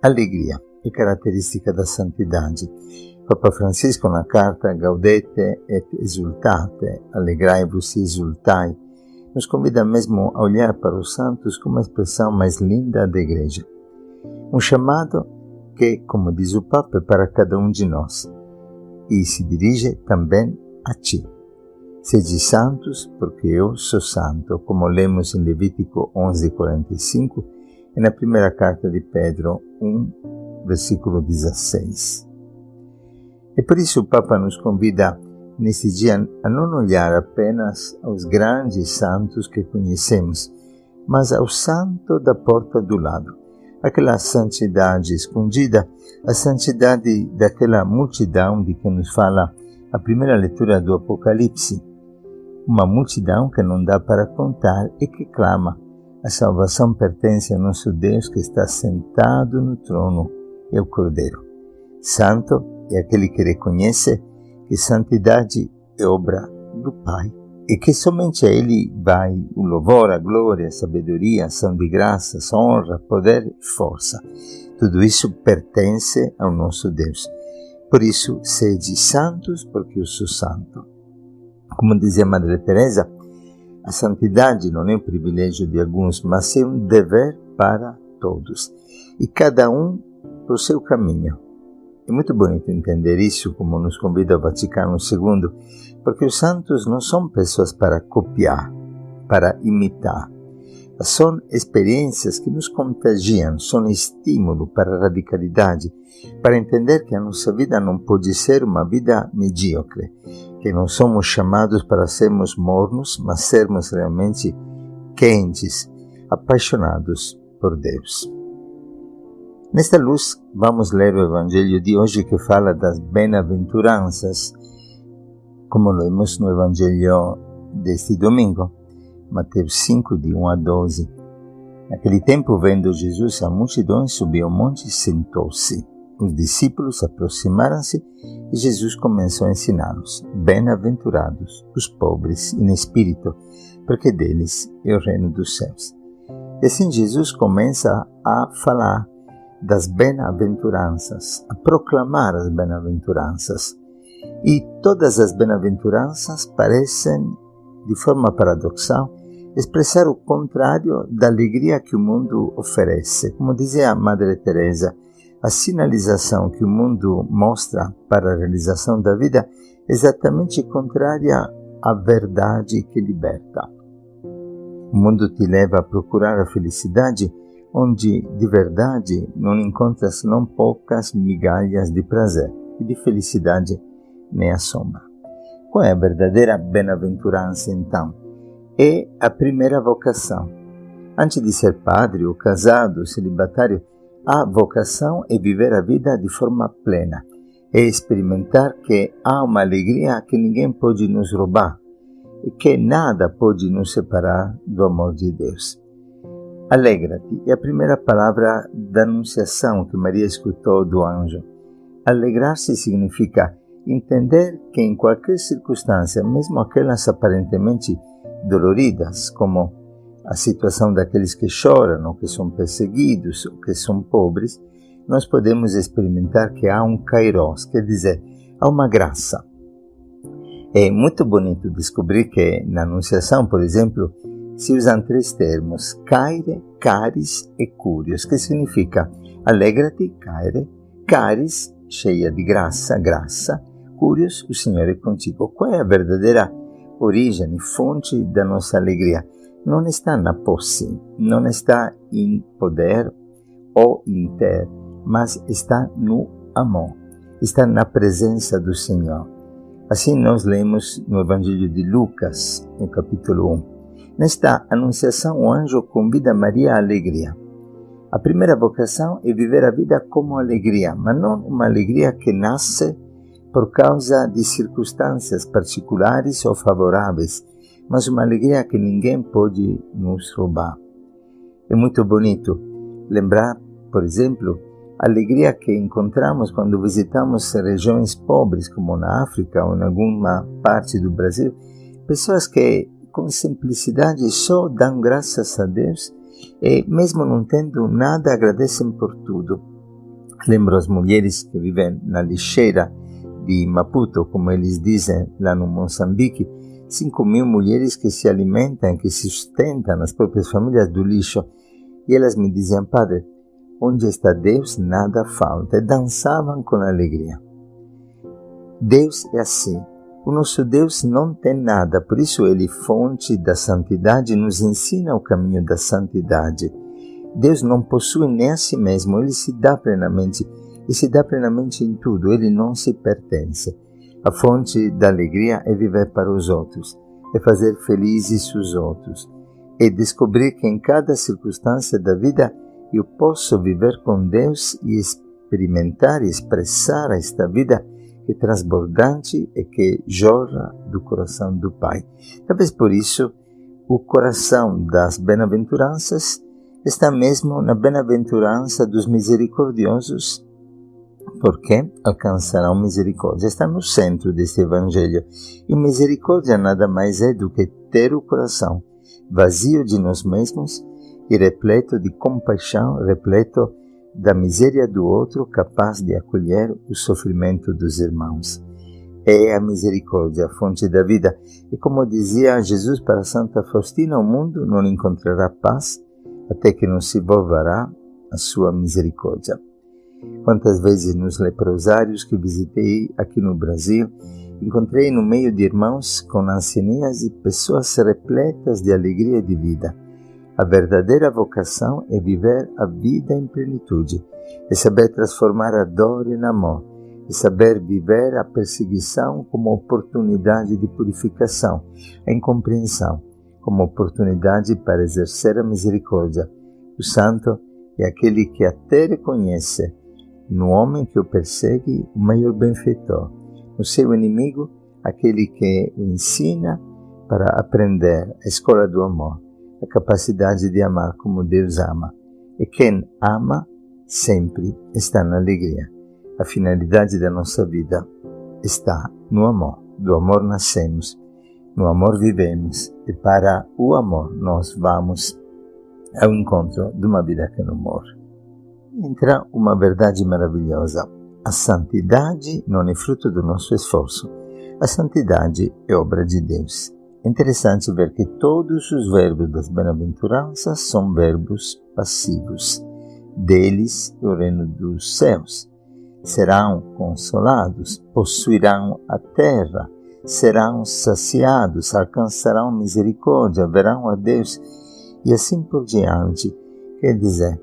Alegria é característica da santidade. Papa Francisco, na carta Gaudete et exultate, alegrai-vos e exultai, nos convida mesmo a olhar para os santos como a expressão mais linda da Igreja. Um chamado que, como diz o Papa, é para cada um de nós e se dirige também a ti. Sede santos, porque eu sou santo, como lemos em Levítico 11:45 e na primeira carta de Pedro 1, versículo 16. E por isso o Papa nos convida nesse dia a não olhar apenas aos grandes santos que conhecemos, mas ao santo da porta do lado, aquela santidade escondida, a santidade daquela multidão de que nos fala a primeira leitura do Apocalipse, uma multidão que não dá para contar e que clama: a salvação pertence ao nosso Deus que está sentado no trono e ao Cordeiro. Santo é aquele que reconhece que santidade é obra do Pai e que somente a Ele vai o louvor, a glória, a sabedoria, a ação de graças, honra, poder e força. Tudo isso pertence ao nosso Deus. Por isso, sede santos, porque eu sou santo. Como dizia Madre Teresa, a santidade não é um privilégio de alguns, mas é um dever para todos, e cada um por seu caminho. É muito bonito entender isso, como nos convida o Vaticano II, porque os santos não são pessoas para copiar, para imitar. São experiências que nos contagiam, são estímulo para a radicalidade, para entender que a nossa vida não pode ser uma vida medíocre, que não somos chamados para sermos mornos, mas sermos realmente quentes, apaixonados por Deus. Nesta luz, vamos ler o Evangelho de hoje que fala das bem-aventuranças, como lemos no Evangelho deste domingo, Mateus 5, de 1 a 12. Naquele tempo, vendo Jesus a multidão, subiu ao monte e sentou-se. Os discípulos aproximaram-se e Jesus começou a ensiná-los: bem-aventurados os pobres em espírito, porque deles é o reino dos céus. E assim Jesus começa a falar das bem-aventuranças, a proclamar as bem-aventuranças. E todas as bem-aventuranças parecem, de forma paradoxal, expressar o contrário da alegria que o mundo oferece. Como dizia a Madre Teresa, a sinalização que o mundo mostra para a realização da vida é exatamente contrária à verdade que liberta. O mundo te leva a procurar a felicidade, onde de verdade não encontras senão poucas migalhas de prazer e de felicidade nem a sombra. Qual é a verdadeira bem-aventurança, então? É a primeira vocação. Antes de ser padre ou casado, celibatário, a vocação é viver a vida de forma plena, é experimentar que há uma alegria que ninguém pode nos roubar e que nada pode nos separar do amor de Deus. Alegra-te é a primeira palavra da anunciação que Maria escutou do anjo. Alegrar-se significa entender que em qualquer circunstância, mesmo aquelas aparentemente doloridas, como a situação daqueles que choram, ou que são perseguidos, ou que são pobres, nós podemos experimentar que há um kairos, quer dizer, há uma graça. É muito bonito descobrir que na Anunciação, por exemplo, se usam três termos: caire, caris e curios, que significa alegra-te, caire, caris, cheia de graça, graça, curios, o Senhor é contigo. Qual é a verdadeira origem, fonte da nossa alegria? Não está na posse, não está em poder ou em ter, mas está no amor, está na presença do Senhor. Assim nós lemos no Evangelho de Lucas, no capítulo 1. Nesta anunciação, o anjo convida Maria à alegria. A primeira vocação é viver a vida como alegria, mas não uma alegria que nasce por causa de circunstâncias particulares ou favoráveis, mas uma alegria que ninguém pode nos roubar. É muito bonito lembrar, por exemplo, a alegria que encontramos quando visitamos regiões pobres, como na África ou em alguma parte do Brasil, pessoas que com simplicidade só dão graças a Deus e, mesmo não tendo nada, agradecem por tudo. Lembro as mulheres que vivem na lixeira de Maputo, como eles dizem lá no Moçambique, 5.000 mulheres que se alimentam, que se sustentam as próprias famílias do lixo. E elas me diziam: Padre, onde está Deus, nada falta. E dançavam com alegria. Deus é assim. O nosso Deus não tem nada, por isso Ele, fonte da santidade, nos ensina o caminho da santidade. Deus não possui nem a si mesmo, Ele se dá plenamente, e se dá plenamente em tudo, Ele não se pertence. A fonte da alegria é viver para os outros, é fazer felizes os outros, é descobrir que em cada circunstância da vida eu posso viver com Deus e experimentar e expressar esta vida que é transbordante e que jorra do coração do Pai. Talvez por isso o coração das bem-aventuranças está mesmo na bem-aventurança dos misericordiosos, porque alcançarão misericórdia. Está no centro deste Evangelho. E misericórdia nada mais é do que ter o coração vazio de nós mesmos e repleto de compaixão, repleto da miséria do outro, capaz de acolher o sofrimento dos irmãos. É a misericórdia, a fonte da vida. E como dizia Jesus para Santa Faustina, o mundo não encontrará paz até que não se volverá a sua misericórdia. Quantas vezes nos leprosários que visitei aqui no Brasil, encontrei no meio de irmãos com ancianias e pessoas repletas de alegria e de vida. A verdadeira vocação é viver a vida em plenitude, é saber transformar a dor em amor, é saber viver a perseguição como oportunidade de purificação, a incompreensão como oportunidade para exercer a misericórdia. O santo é aquele que até reconhece no homem que o persegue o maior benfeitor, no seu inimigo aquele que o ensina para aprender a escola do amor, a capacidade de amar como Deus ama. E quem ama sempre está na alegria. A finalidade da nossa vida está no amor. Do amor nascemos, no amor vivemos e para o amor nós vamos ao encontro de uma vida que não morre. Entra uma verdade maravilhosa. A santidade não é fruto do nosso esforço. A santidade é obra de Deus. É interessante ver que todos os verbos das bem-aventuranças são verbos passivos. Deles é o reino dos céus. Serão consolados, possuirão a terra, serão saciados, alcançarão misericórdia, verão a Deus e assim por diante. Quer dizer,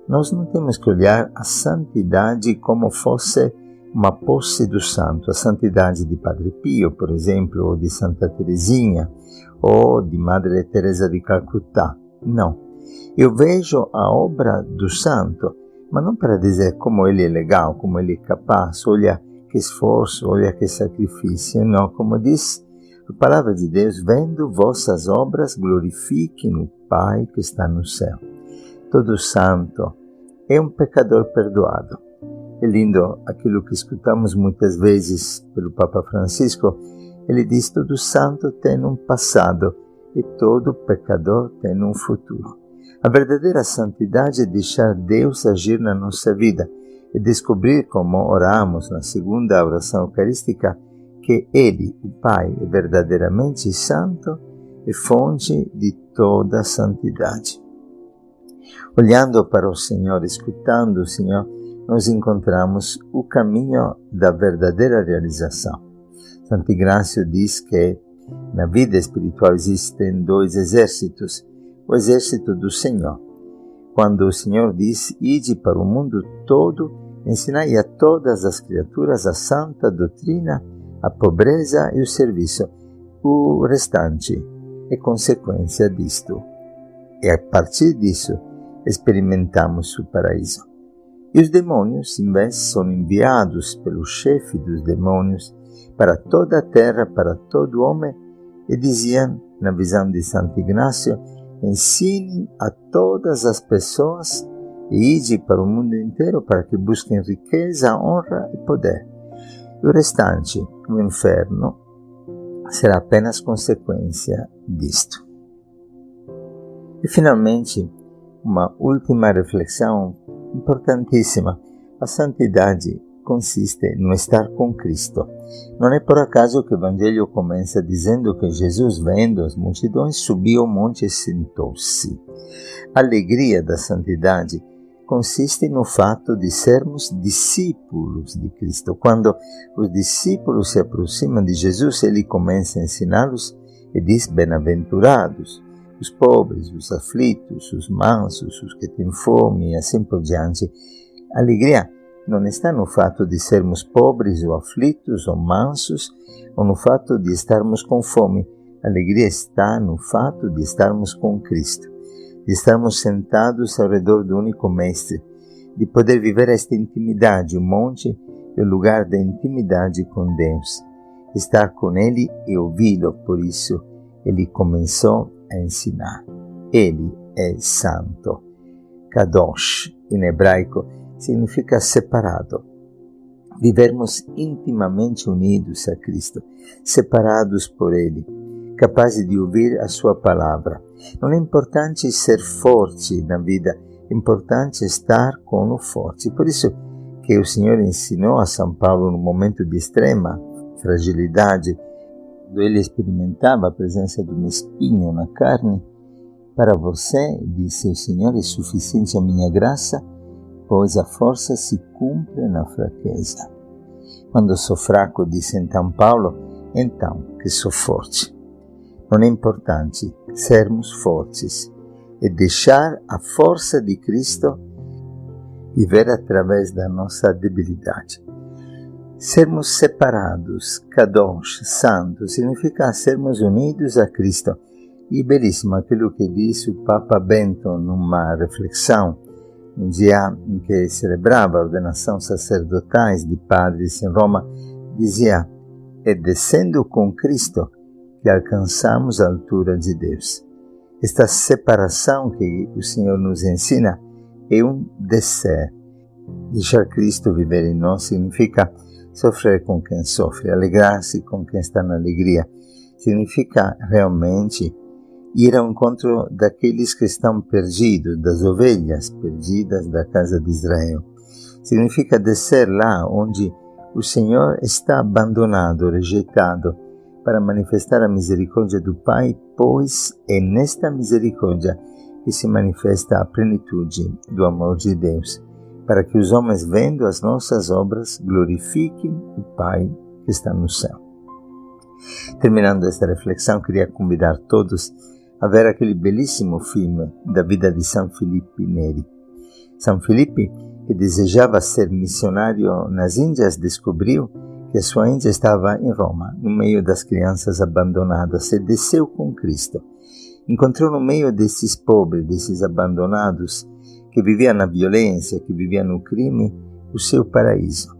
nós não temos que olhar a santidade como fosse uma posse do santo, a santidade de Padre Pio, por exemplo, ou de Santa Teresinha, ou de Madre Teresa de Calcutá. Não. Eu vejo a obra do santo, mas não para dizer como ele é legal, como ele é capaz, olha que esforço, olha que sacrifício. Não, como diz a palavra de Deus, vendo vossas obras, glorifiquem o Pai que está no céu. Todo santo é um pecador perdoado. É lindo aquilo que escutamos muitas vezes pelo Papa Francisco. Ele diz: todo santo tem um passado e todo pecador tem um futuro. A verdadeira santidade é deixar Deus agir na nossa vida e descobrir, como oramos na segunda oração eucarística, que Ele, o Pai, é verdadeiramente santo e fonte de toda santidade. Olhando para o Senhor, escutando o Senhor, nós encontramos o caminho da verdadeira realização. Santo Ignácio diz que na vida espiritual existem dois exércitos. O exército do Senhor. Quando o Senhor diz: ide para o mundo todo, ensinai a todas as criaturas a santa doutrina, a pobreza e o serviço. O restante é consequência disto. E a partir disso, experimentamos o paraíso. E os demônios, em vez, são enviados pelo chefe dos demônios para toda a terra, para todo homem, e diziam, na visão de Santo Ignácio: ensinem a todas as pessoas e ide para o mundo inteiro para que busquem riqueza, honra e poder. E o restante, o inferno, será apenas consequência disto. E finalmente, uma última reflexão importantíssima. A santidade consiste no estar com Cristo. Não é por acaso que o Evangelho começa dizendo que Jesus, vendo as multidões, subiu ao monte e sentou-se. A alegria da santidade consiste no fato de sermos discípulos de Cristo. Quando os discípulos se aproximam de Jesus, ele começa a ensiná-los e diz: bem-aventurados os pobres, os aflitos, os mansos, os que têm fome e assim por diante. A alegria não está no fato de sermos pobres ou aflitos ou mansos, ou no fato de estarmos com fome. A alegria está no fato de estarmos com Cristo, de estarmos sentados ao redor do único Mestre, de poder viver esta intimidade. O monte é o lugar da intimidade com Deus. Estar com Ele e ouvi-lo, por isso Ele começou a ensinar. Ele é santo. Kadosh, em hebraico, significa separado. Vivermos intimamente unidos a Cristo, separados por Ele, capazes de ouvir a sua palavra. Não é importante ser forte na vida, é importante estar com o forte. Por isso que o Senhor ensinou a São Paulo no momento de extrema fragilidade, quando ele experimentava a presença de um espinho na carne: para você, disse o Senhor, é suficiente a minha graça, pois a força se cumpre na fraqueza. Quando sou fraco, disse então Paulo, então que sou forte. Não é importante sermos fortes, é deixar a força de Cristo viver através da nossa debilidade. Sermos separados, kadosh, santos, significa sermos unidos a Cristo. E belíssimo aquilo que disse o Papa Bento numa reflexão, um dia em que celebrava a ordenação sacerdotais de padres em Roma, dizia: é descendo com Cristo que alcançamos a altura de Deus. Esta separação que o Senhor nos ensina é um descer. Deixar Cristo viver em nós significa sofrer com quem sofre, alegrar-se com quem está na alegria. Significa realmente ir ao encontro daqueles que estão perdidos, das ovelhas perdidas da casa de Israel. Significa descer lá onde o Senhor está abandonado, rejeitado, para manifestar a misericórdia do Pai, pois é nesta misericórdia que se manifesta a plenitude do amor de Deus, para que os homens, vendo as nossas obras, glorifiquem o Pai que está no céu. Terminando esta reflexão, queria convidar todos a ver aquele belíssimo filme da vida de São Felipe Neri. São Felipe, que desejava ser missionário nas Índias, descobriu que a sua Índia estava em Roma, no meio das crianças abandonadas, e desceu com Cristo. Encontrou no meio desses pobres, desses abandonados, que viviam na violência, que viviam no crime, o seu paraíso.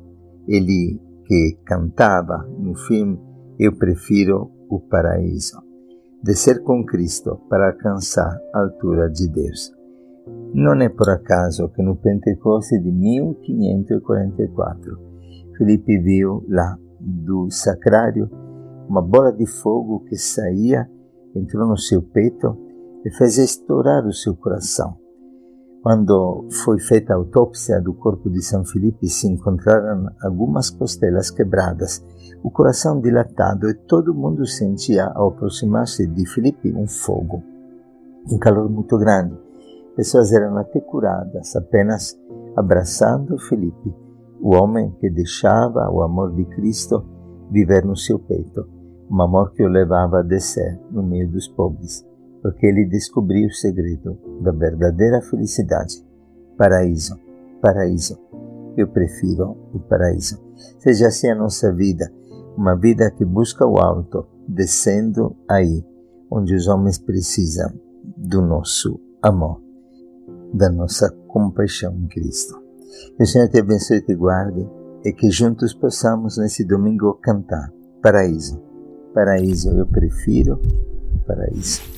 Ele que cantava no filme: eu prefiro o paraíso. Descer com Cristo para alcançar a altura de Deus. Não é por acaso que no Pentecoste de 1544, Felipe viu lá do sacrário uma bola de fogo que saía, entrou no seu peito e fez estourar o seu coração. Quando foi feita a autópsia do corpo de São Felipe, se encontraram algumas costelas quebradas, o coração dilatado, e todo mundo sentia, ao aproximar-se de Felipe, um fogo, um calor muito grande. Pessoas eram até curadas, apenas abraçando Felipe, o homem que deixava o amor de Cristo viver no seu peito, um amor que o levava a descer no meio dos pobres, porque ele descobriu o segredo da verdadeira felicidade. Paraíso, paraíso, eu prefiro o paraíso. Seja assim a nossa vida, uma vida que busca o alto, descendo aí, onde os homens precisam do nosso amor, da nossa compaixão em Cristo. Que o Senhor te abençoe e te guarde, e que juntos possamos nesse domingo cantar: paraíso, paraíso, eu prefiro o paraíso.